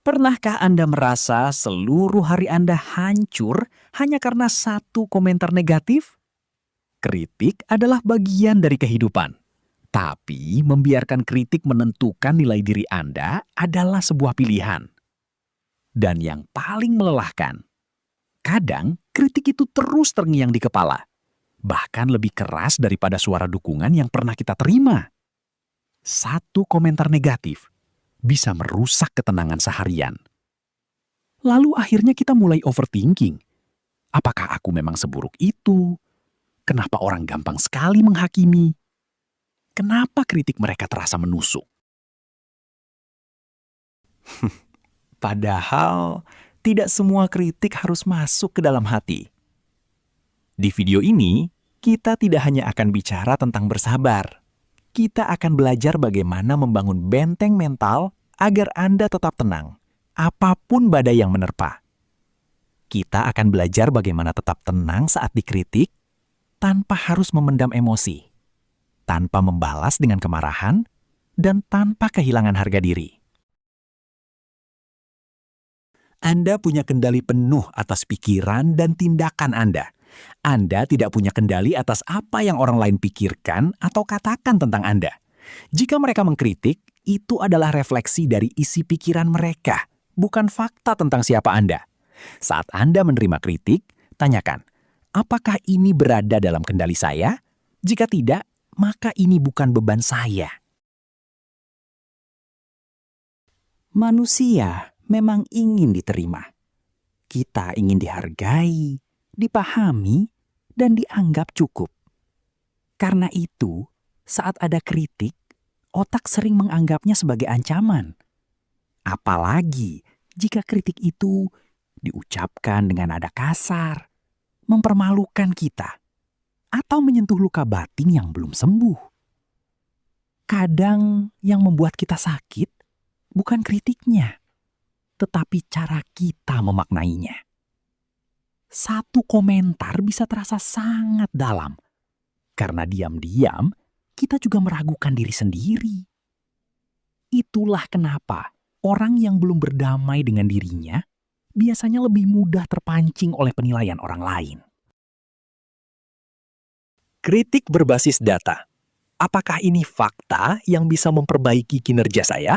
Pernahkah Anda merasa seluruh hari Anda hancur hanya karena satu komentar negatif? Kritik adalah bagian dari kehidupan. Tapi membiarkan kritik menentukan nilai diri Anda adalah sebuah pilihan. Dan yang paling melelahkan, kadang kritik itu terus terngiang di kepala. Bahkan lebih keras daripada suara dukungan yang pernah kita terima. Satu komentar negatif bisa merusak ketenangan seharian. Lalu akhirnya kita mulai overthinking. Apakah aku memang seburuk itu? Kenapa orang gampang sekali menghakimi? Kenapa kritik mereka terasa menusuk? Padahal, tidak semua kritik harus masuk ke dalam hati. Di video ini, kita tidak hanya akan bicara tentang bersabar. Kita akan belajar bagaimana membangun benteng mental agar Anda tetap tenang, apapun badai yang menerpa. Kita akan belajar bagaimana tetap tenang saat dikritik, tanpa harus memendam emosi, tanpa membalas dengan kemarahan, dan tanpa kehilangan harga diri. Anda punya kendali penuh atas pikiran dan tindakan Anda. Anda tidak punya kendali atas apa yang orang lain pikirkan atau katakan tentang Anda. Jika mereka mengkritik, itu adalah refleksi dari isi pikiran mereka, bukan fakta tentang siapa Anda. Saat Anda menerima kritik, tanyakan, apakah ini berada dalam kendali saya? Jika tidak, maka ini bukan beban saya. Manusia memang ingin diterima. Kita ingin dihargai, dipahami, dan dianggap cukup. Karena itu, saat ada kritik, otak sering menganggapnya sebagai ancaman. Apalagi jika kritik itu diucapkan dengan nada kasar, mempermalukan kita, atau menyentuh luka batin yang belum sembuh. Kadang yang membuat kita sakit bukan kritiknya, tetapi cara kita memaknainya. Satu komentar bisa terasa sangat dalam, karena diam-diam kita juga meragukan diri sendiri. Itulah kenapa orang yang belum berdamai dengan dirinya biasanya lebih mudah terpancing oleh penilaian orang lain. Kritik berbasis data. Apakah ini fakta yang bisa memperbaiki kinerja saya?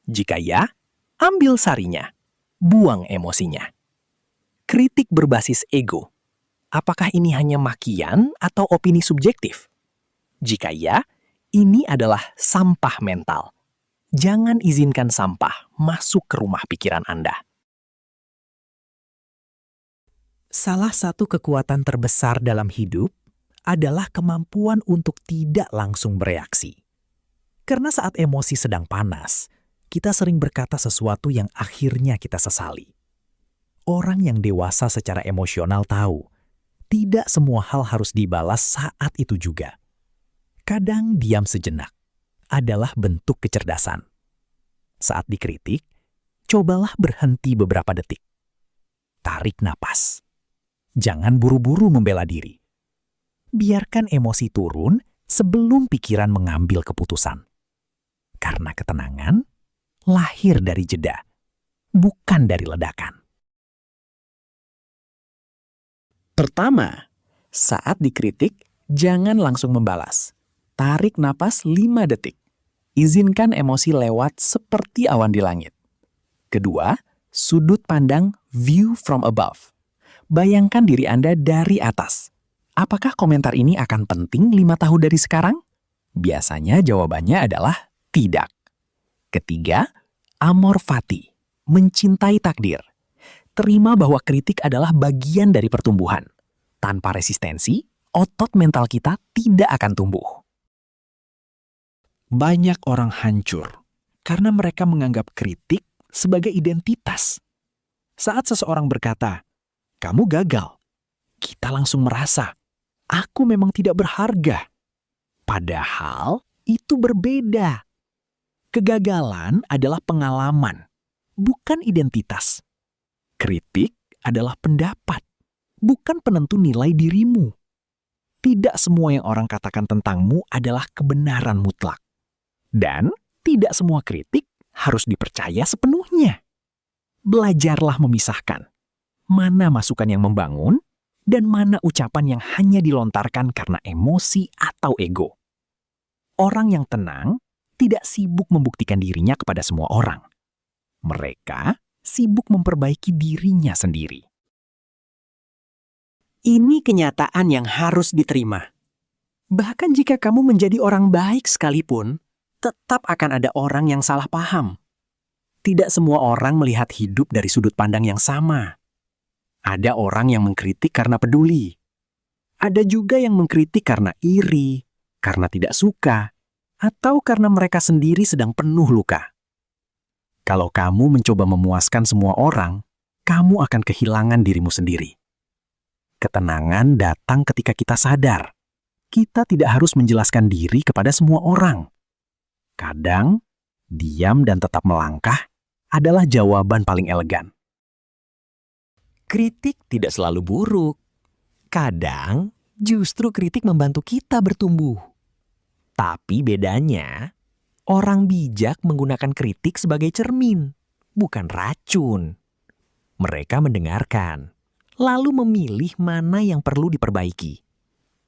Jika ya, ambil sarinya, buang emosinya. Kritik berbasis ego. Apakah ini hanya makian atau opini subjektif? Jika ya, ini adalah sampah mental. Jangan izinkan sampah masuk ke rumah pikiran Anda. Salah satu kekuatan terbesar dalam hidup adalah kemampuan untuk tidak langsung bereaksi. Karena saat emosi sedang panas, kita sering berkata sesuatu yang akhirnya kita sesali. Orang yang dewasa secara emosional tahu, tidak semua hal harus dibalas saat itu juga. Kadang diam sejenak adalah bentuk kecerdasan. Saat dikritik, cobalah berhenti beberapa detik. Tarik napas. Jangan buru-buru membela diri. Biarkan emosi turun sebelum pikiran mengambil keputusan. Karena ketenangan lahir dari jeda, bukan dari ledakan. Pertama, saat dikritik, jangan langsung membalas. Tarik napas 5 detik. Izinkan emosi lewat seperti awan di langit. Kedua, sudut pandang view from above. Bayangkan diri Anda dari atas. Apakah komentar ini akan penting 5 tahun dari sekarang? Biasanya jawabannya adalah tidak. Ketiga, amor fati, mencintai takdir. Terima bahwa kritik adalah bagian dari pertumbuhan. Tanpa resistensi, otot mental kita tidak akan tumbuh. Banyak orang hancur karena mereka menganggap kritik sebagai identitas. Saat seseorang berkata, "Kamu gagal," kita langsung merasa, "Aku memang tidak berharga." Padahal itu berbeda. Kegagalan adalah pengalaman, bukan identitas. Kritik adalah pendapat, bukan penentu nilai dirimu. Tidak semua yang orang katakan tentangmu adalah kebenaran mutlak. Dan tidak semua kritik harus dipercaya sepenuhnya. Belajarlah memisahkan mana masukan yang membangun dan mana ucapan yang hanya dilontarkan karena emosi atau ego. Orang yang tenang tidak sibuk membuktikan dirinya kepada semua orang. Mereka sibuk memperbaiki dirinya sendiri. Ini kenyataan yang harus diterima. Bahkan jika kamu menjadi orang baik sekalipun, tetap akan ada orang yang salah paham. Tidak semua orang melihat hidup dari sudut pandang yang sama. Ada orang yang mengkritik karena peduli. Ada juga yang mengkritik karena iri, karena tidak suka, atau karena mereka sendiri sedang penuh luka. Kalau kamu mencoba memuaskan semua orang, kamu akan kehilangan dirimu sendiri. Ketenangan datang ketika kita sadar. Kita tidak harus menjelaskan diri kepada semua orang. Kadang, diam dan tetap melangkah adalah jawaban paling elegan. Kritik tidak selalu buruk. Kadang, justru kritik membantu kita bertumbuh. Tapi bedanya, orang bijak menggunakan kritik sebagai cermin, bukan racun. Mereka mendengarkan, lalu memilih mana yang perlu diperbaiki,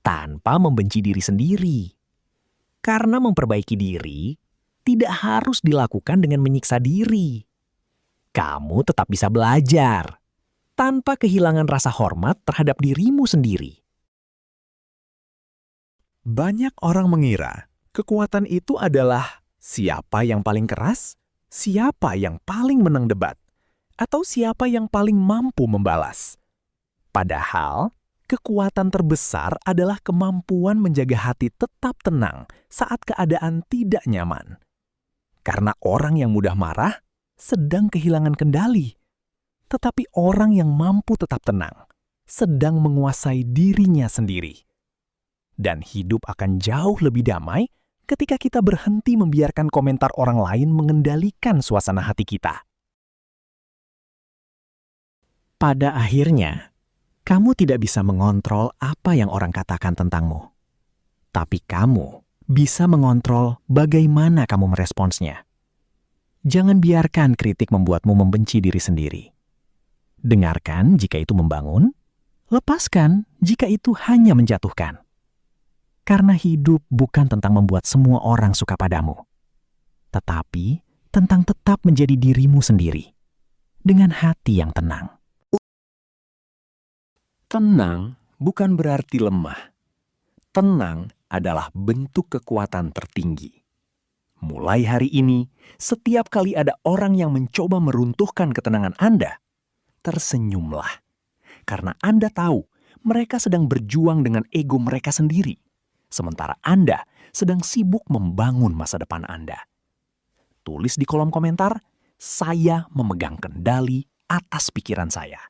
tanpa membenci diri sendiri. Karena memperbaiki diri tidak harus dilakukan dengan menyiksa diri. Kamu tetap bisa belajar, tanpa kehilangan rasa hormat terhadap dirimu sendiri. Banyak orang mengira kekuatan itu adalah siapa yang paling keras, siapa yang paling menang debat, atau siapa yang paling mampu membalas. Padahal, kekuatan terbesar adalah kemampuan menjaga hati tetap tenang saat keadaan tidak nyaman. Karena orang yang mudah marah sedang kehilangan kendali. Tetapi orang yang mampu tetap tenang sedang menguasai dirinya sendiri. Dan hidup akan jauh lebih damai ketika kita berhenti membiarkan komentar orang lain mengendalikan suasana hati kita. Pada akhirnya, kamu tidak bisa mengontrol apa yang orang katakan tentangmu. Tapi kamu bisa mengontrol bagaimana kamu meresponsnya. Jangan biarkan kritik membuatmu membenci diri sendiri. Dengarkan jika itu membangun, lepaskan jika itu hanya menjatuhkan. Karena hidup bukan tentang membuat semua orang suka padamu, tetapi tentang tetap menjadi dirimu sendiri, dengan hati yang tenang. Tenang bukan berarti lemah. Tenang adalah bentuk kekuatan tertinggi. Mulai hari ini, setiap kali ada orang yang mencoba meruntuhkan ketenangan Anda, tersenyumlah. Karena Anda tahu mereka sedang berjuang dengan ego mereka sendiri. Sementara Anda sedang sibuk membangun masa depan Anda. Tulis di kolom komentar, saya memegang kendali atas pikiran saya.